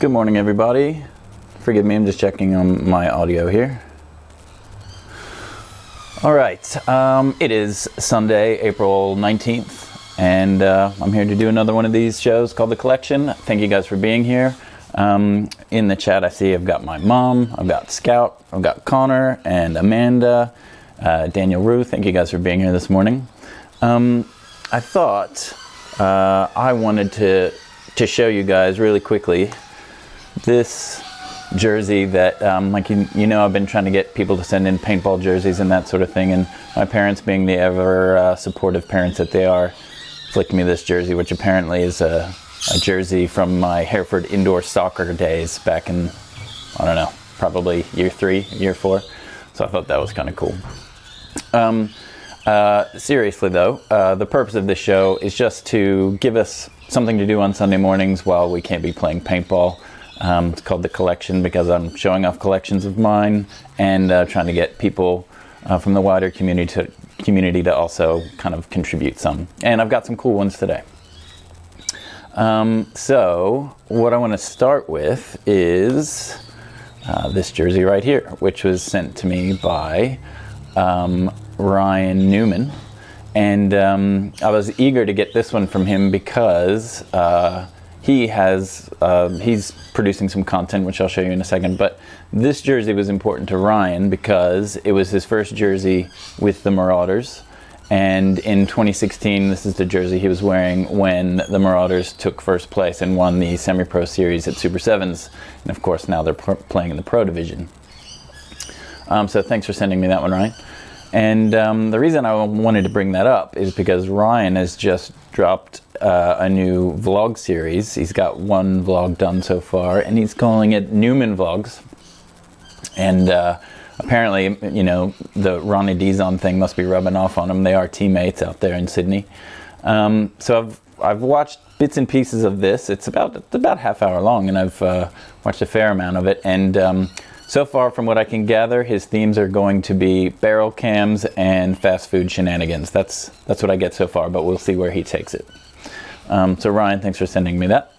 Good morning, everybody. Forgive me, I'm just checking on my audio here. All right, it is Sunday, April 19th, and I'm here to do another one of these shows called The Collection. Thank you guys for being here. In the chat, I see I've got my mom, I've got Scout, I've got Connor and Amanda, Daniel Rue. Thank you guys for being here this morning. I thought I wanted to show you guys really quickly this jersey that, I've been trying to get people to send in paintball jerseys and that sort of thing, and my parents, being the ever supportive parents that they are, flicked me this jersey, which apparently is a jersey from my Hereford indoor soccer days back in, I don't know, probably year 3, year 4. So I thought that was kind of cool. Seriously though, the purpose of this show is just to give us something to do on Sunday mornings while we can't be playing paintball. It's called The Collection because I'm showing off collections of mine and trying to get people from the wider community to also kind of contribute some. And I've got some cool ones today. So what I want to start with is this jersey right here, which was sent to me by Ryan Newman. And I was eager to get this one from him because he's producing some content, which I'll show you in a second. But this jersey was important to Ryan because it was his first jersey with the Marauders. And in 2016, this is the jersey he was wearing when the Marauders took first place and won the semi-pro series at Super Sevens. And of course, now they're playing in the pro division. So thanks for sending me that one, Ryan. And the reason I wanted to bring that up is because Ryan has just dropped a new vlog series. He's got one vlog done so far, and he's calling it Newman Vlogs. And apparently, the Ronnie Dizon thing must be rubbing off on him. They are teammates out there in Sydney. So I've watched bits and pieces of this. It's about half hour long, and I've watched a fair amount of it. And so far, from what I can gather, his themes are going to be barrel cams and fast food shenanigans. That's what I get so far, but we'll see where he takes it. So Ryan, thanks for sending me that.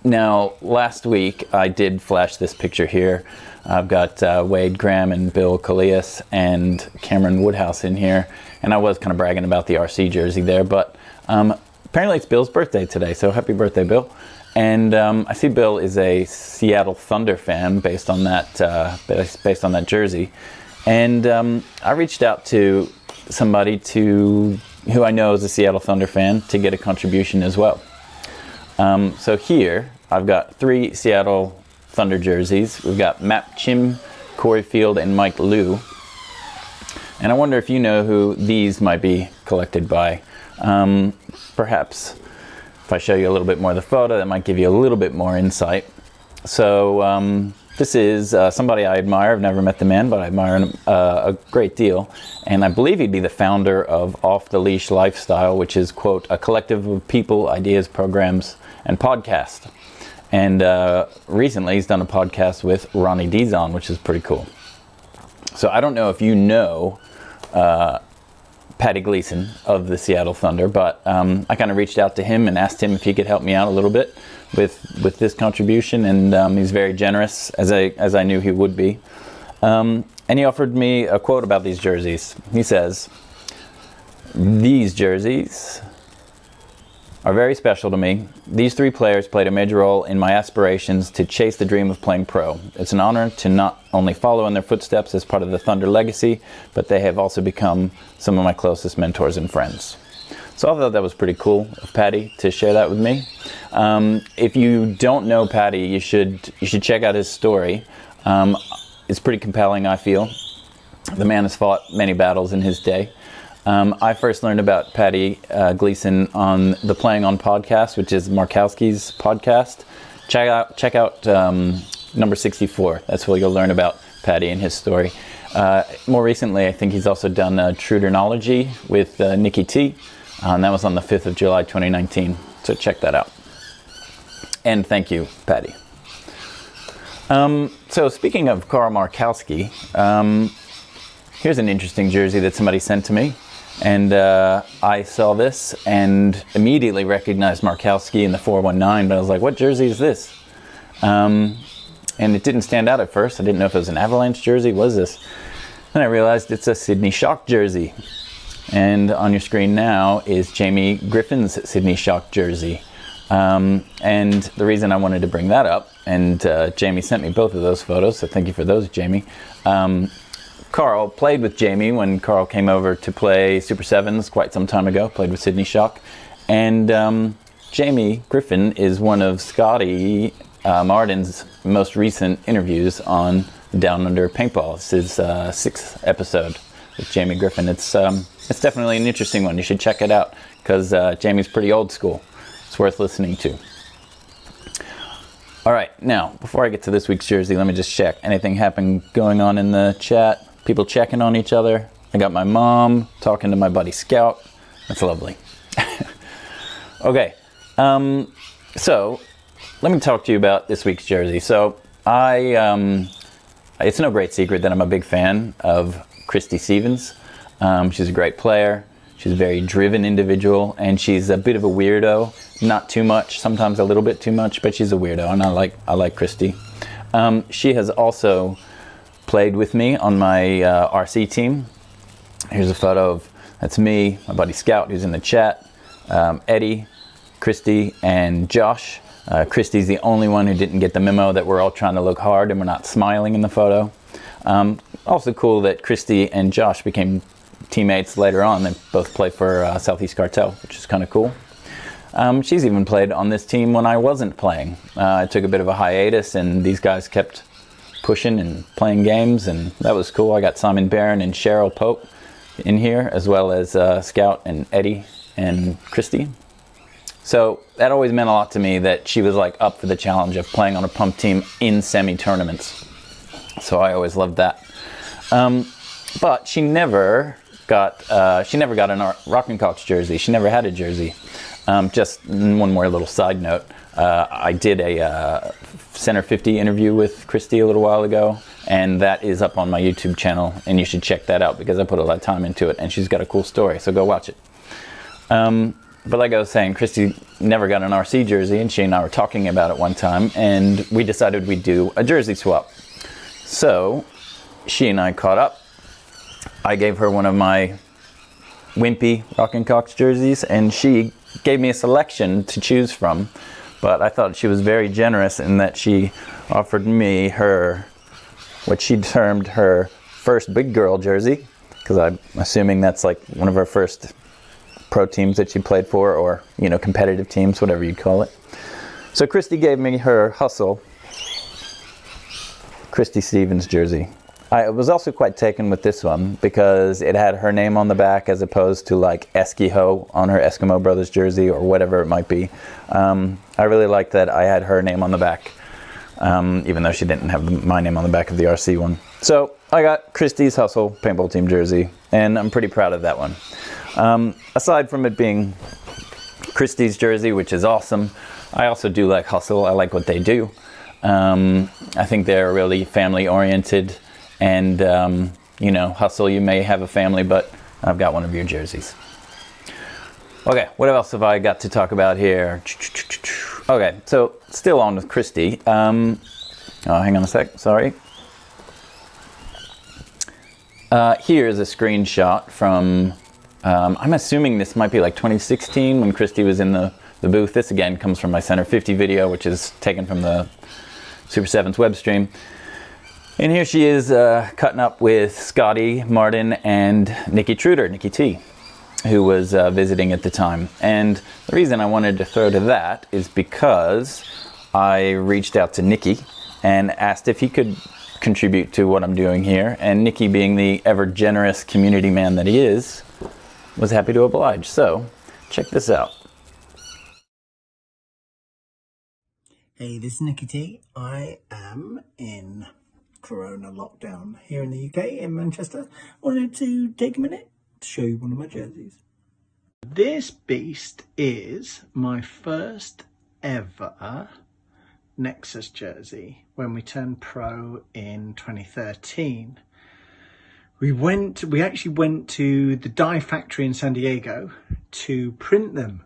Now, last week I did flash this picture here. I've got Wade Graham and Bill Colias and Cameron Woodhouse in here, and I was kind of bragging about the RC jersey there, but apparently it's Bill's birthday today, so happy birthday, Bill. And I see Bill is a Seattle Thunder fan based on that jersey. And I reached out to somebody who I know is a Seattle Thunder fan to get a contribution as well. So here I've got 3 Seattle Thunder jerseys. We've got Matt Chim, Corey Field, and Mike Liu. And I wonder if you know who these might be collected by. Perhaps if I show you a little bit more of the photo, that might give you a little bit more insight. So this is somebody I admire. I've never met the man, but I admire him a great deal. And I believe he'd be the founder of Off the Leash Lifestyle, which is, quote, a collective of people, ideas, programs, and podcast. And recently he's done a podcast with Ronnie Dizon, which is pretty cool. So I don't know if you know Patty Gleason of the Seattle Thunder, but I kind of reached out to him and asked him if he could help me out a little bit with this contribution, and he's very generous, as I knew he would be. And he offered me a quote about these jerseys. He says, "These jerseys are very special to me. These 3 players played a major role in my aspirations to chase the dream of playing pro. It's an honor to not only follow in their footsteps as part of the Thunder legacy, but they have also become some of my closest mentors and friends." So I thought that was pretty cool of Patty to share that with me. If you don't know Patty, you should check out his story. It's pretty compelling, I feel. The man has fought many battles in his day. I first learned about Patty Gleason on the Playing On podcast, which is Markowski's podcast. Check out number 64. That's where you'll learn about Patty and his story. More recently, I think he's also done Trudernology with Nicky T, and that was on the 5th of July 2019. So check that out. And thank you, Patty. So speaking of Carl Markowski, here's an interesting jersey that somebody sent to me. And I saw this and immediately recognized Markowski in the 419, but I was like, what jersey is this? And it didn't stand out at first. I didn't know if it was an Avalanche jersey. What is this? Then I realized it's a Sydney Shock jersey. And on your screen now is Jamie Griffin's Sydney Shock jersey. And the reason I wanted to bring that up, and Jamie sent me both of those photos, so thank you for those, Jamie. Carl played with Jamie when Carl came over to play Super Sevens quite some time ago, played with Sydney Shock. And Jamie Griffin is one of Scotty Martin's most recent interviews on Down Under Paintball. It's his 6th episode with Jamie Griffin. It's definitely an interesting one. You should check it out because Jamie's pretty old school. It's worth listening to. All right, now before I get to this week's jersey, let me just check. Anything happen going on in the chat? People checking on each other. I got my mom talking to my buddy Scout. That's lovely. Okay, so let me talk to you about this week's jersey. So it's no great secret that I'm a big fan of Christy Stevens. She's a great player. She's a very driven individual, and she's a bit of a weirdo. Not too much, sometimes a little bit too much, but she's a weirdo, and I like Christy. She has also played with me on my RC team. Here's a photo of, that's me, my buddy Scout, who's in the chat, Eddie, Christy, and Josh. Christy's the only one who didn't get the memo that we're all trying to look hard and we're not smiling in the photo. Also cool that Christy and Josh became teammates later on. They both play for Southeast Cartel, which is kind of cool. She's even played on this team when I wasn't playing. I took a bit of a hiatus and these guys kept pushing and playing games, and that was cool. I got Simon Barron and Cheryl Pope in here, as well as Scout and Eddie and Christy. So that always meant a lot to me that she was like up for the challenge of playing on a pump team in semi-tournaments. So I always loved that. But she never got an Rockin' Cox jersey. She never had a jersey. Just one more little side note. I did a Center 50 interview with Christy a little while ago, and that is up on my YouTube channel, and you should check that out because I put a lot of time into it, and she's got a cool story, so go watch it. But like I was saying, Christy never got an RC jersey, and she and I were talking about it one time, and we decided we'd do a jersey swap. So she and I caught up. I gave her one of my wimpy Rockin' Cox jerseys, and she gave me a selection to choose from. But I thought she was very generous in that she offered me what she termed her first big girl jersey, because I'm assuming that's like one of her first pro teams that she played for, or competitive teams, whatever you'd call it. So Christy gave me her Hustle Christy Stevens jersey. I was also quite taken with this one because it had her name on the back as opposed to like Eskiho on her Eskimo Brothers jersey or whatever it might be. I really liked that I had her name on the back, even though she didn't have my name on the back of the RC one. So I got Christy's Hustle paintball team jersey, and I'm pretty proud of that one. Aside from it being Christy's jersey, which is awesome, I also do like Hustle. I like what they do. I think they're really family oriented. And, Hustle, you may have a family, but I've got one of your jerseys. Okay, what else have I got to talk about here? Okay, so still on with Christy. Hang on a sec, sorry. Here's a screenshot from, I'm assuming this might be like 2016 when Christy was in the booth. This again comes from my Center 50 video, which is taken from the Super Sevens web stream. And here she is cutting up with Scotty Martin and Nicky T, who was visiting at the time. And the reason I wanted to throw to that is because I reached out to Nicky and asked if he could contribute to what I'm doing here. And Nicky, being the ever generous community man that he is, was happy to oblige. So check this out. Hey, this is Nicky T. I am in Corona lockdown here in the UK, in Manchester. Wanted to take a minute to show you one of my jerseys. This beast is my first ever Nexus jersey when we turned pro in 2013. We actually went to the dye factory in San Diego to print them.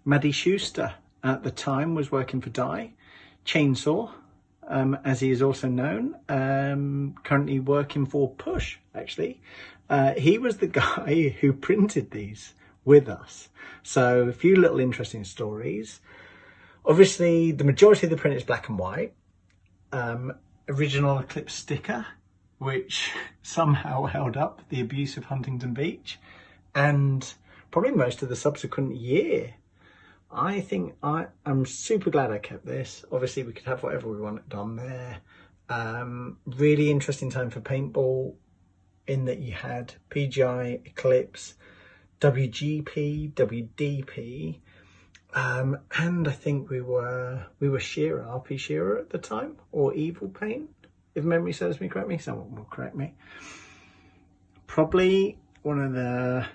Maddie Schuster at the time was working for Dye. Chainsaw, as he is also known, currently working for Push, actually. He was the guy who printed these with us. So a few little interesting stories. Obviously, the majority of the print is black and white. Original Eclipse sticker, which somehow held up the abuse of Huntington Beach, and probably most of the subsequent year. I think I'm super glad I kept this. Obviously, we could have whatever we wanted on there. Really interesting time for paintball, in that you had PGI, Eclipse, WGP, WDP, and I think we were Shearer, RP Shearer at the time, or Evil Paint, if memory serves me correctly. Someone will correct me. Probably one of the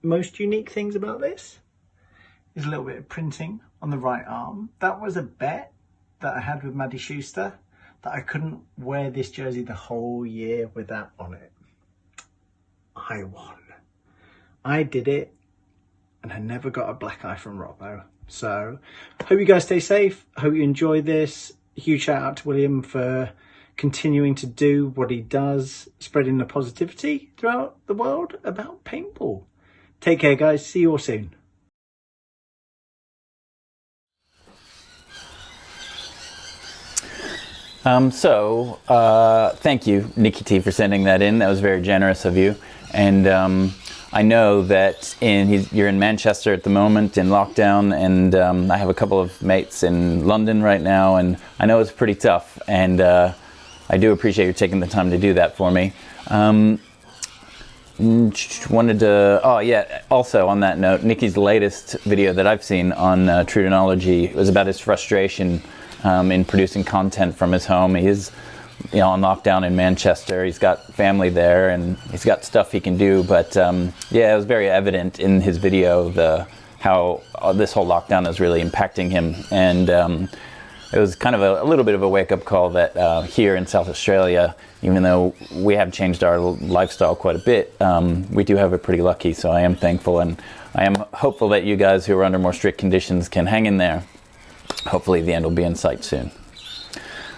most unique things about this is a little bit of printing on the right arm. That was a bet that I had with Maddie Schuster, that I couldn't wear this jersey the whole year with that on it. I won. I did it, and I never got a black eye from Robbo. So, hope you guys stay safe. Hope you enjoy this. Huge shout out to William for continuing to do what he does, spreading the positivity throughout the world about paintball. Take care, guys. See you all soon. Thank you, Nicky T, for sending that in. That was very generous of you. And I know that you're in Manchester at the moment in lockdown, and I have a couple of mates in London right now, and I know it's pretty tough, and I do appreciate you taking the time to do that for me. Also on that note, Nicky's latest video that I've seen on Trudenology was about his frustration in producing content from his home. He's on lockdown in Manchester. He's got family there, and he's got stuff he can do, but it was very evident in his video how this whole lockdown is really impacting him, and it was kind of a little bit of a wake-up call that here in South Australia, even though we have changed our lifestyle quite a bit, we do have it pretty lucky, so I am thankful, and I am hopeful that you guys who are under more strict conditions can hang in there. Hopefully the end will be in sight soon.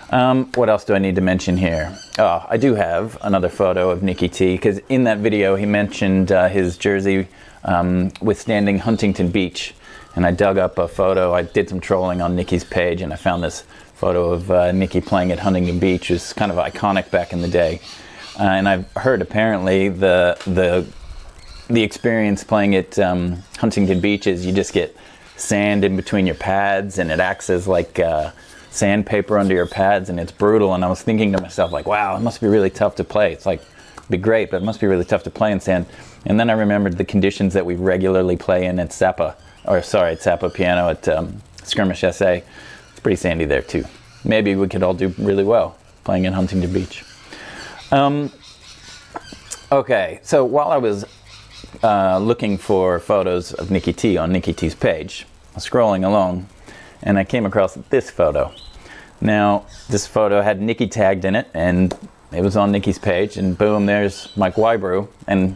What else do I need to mention here? I do have another photo of Nicky T, because in that video he mentioned his jersey withstanding Huntington Beach, and I dug up a photo. I did some trolling on Nicky's page, and I found this photo of Nicky playing at Huntington Beach. It was kind of iconic back in the day, and I've heard apparently the experience playing at Huntington Beach is you just get sand in between your pads, and it acts as like sandpaper under your pads, and it's brutal. And I was thinking to myself, like, wow, it must be really tough to play. It's like, it'd be great, but it must be really tough to play in sand. And then I remembered the conditions that we regularly play in at Sappa Piano at Skirmish SA. It's pretty sandy there too. Maybe we could all do really well playing in Huntington Beach. Okay, so while I was looking for photos of Nicky T on Nicky T's page, I was scrolling along, and I came across this photo. Now, this photo had Nicky tagged in it, and it was on Nicky's page, and boom, there's Mike Wybrew. And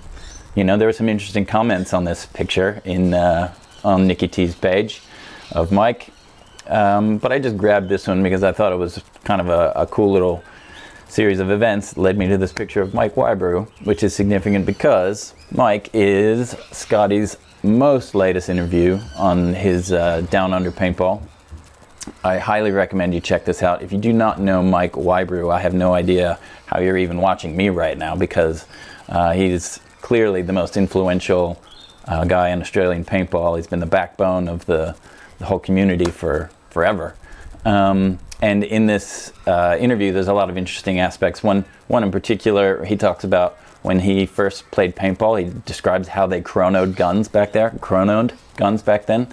there were some interesting comments on this picture on Nicky T's page of Mike, but I just grabbed this one because I thought it was kind of a cool little series of events that led me to this picture of Mike Wybrew, which is significant because Mike is Scotty's most latest interview on his Down Under Paintball. I highly recommend you check this out. If you do not know Mike Wybrew, I have no idea how you're even watching me right now, because he's clearly the most influential guy in Australian paintball. He's been the backbone of the whole community for forever. And in this interview, there's a lot of interesting aspects. One in particular, he talks about when he first played paintball. He describes how they chronoed guns back then.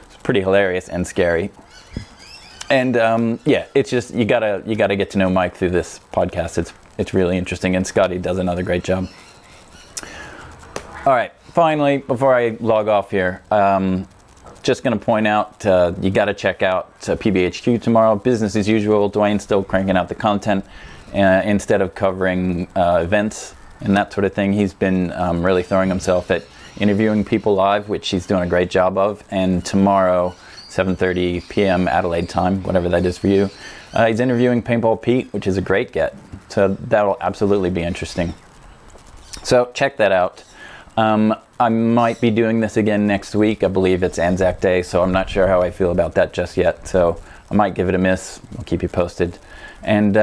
It's pretty hilarious and scary. And it's just you gotta get to know Mike through this podcast. It's really interesting, and Scotty does another great job. All right, finally, before I log off here, just going to point out, you got to check out PBHQ tomorrow. Business as usual. Dwayne's still cranking out the content instead of covering events and that sort of thing. He's been really throwing himself at interviewing people live, which he's doing a great job of. And tomorrow, 7:30 p.m. Adelaide time, whatever that is for you. He's interviewing Paintball Pete, which is a great get. So that'll absolutely be interesting. So check that out. I might be doing this again next week. I believe it's Anzac Day, so I'm not sure how I feel about that just yet. So I might give it a miss. I'll keep you posted. And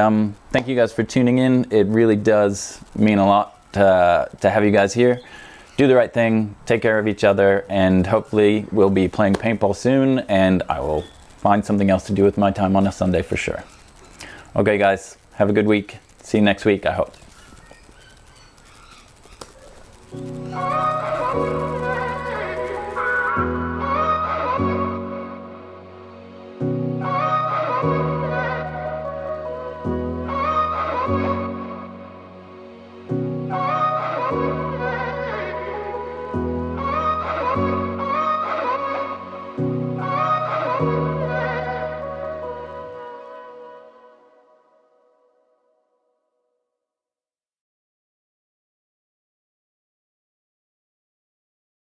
thank you guys for tuning in. It really does mean a lot to have you guys here. Do the right thing, take care of each other, and hopefully we'll be playing paintball soon, and I will find something else to do with my time on a Sunday for sure. Okay guys, have a good week. See you next week, I hope.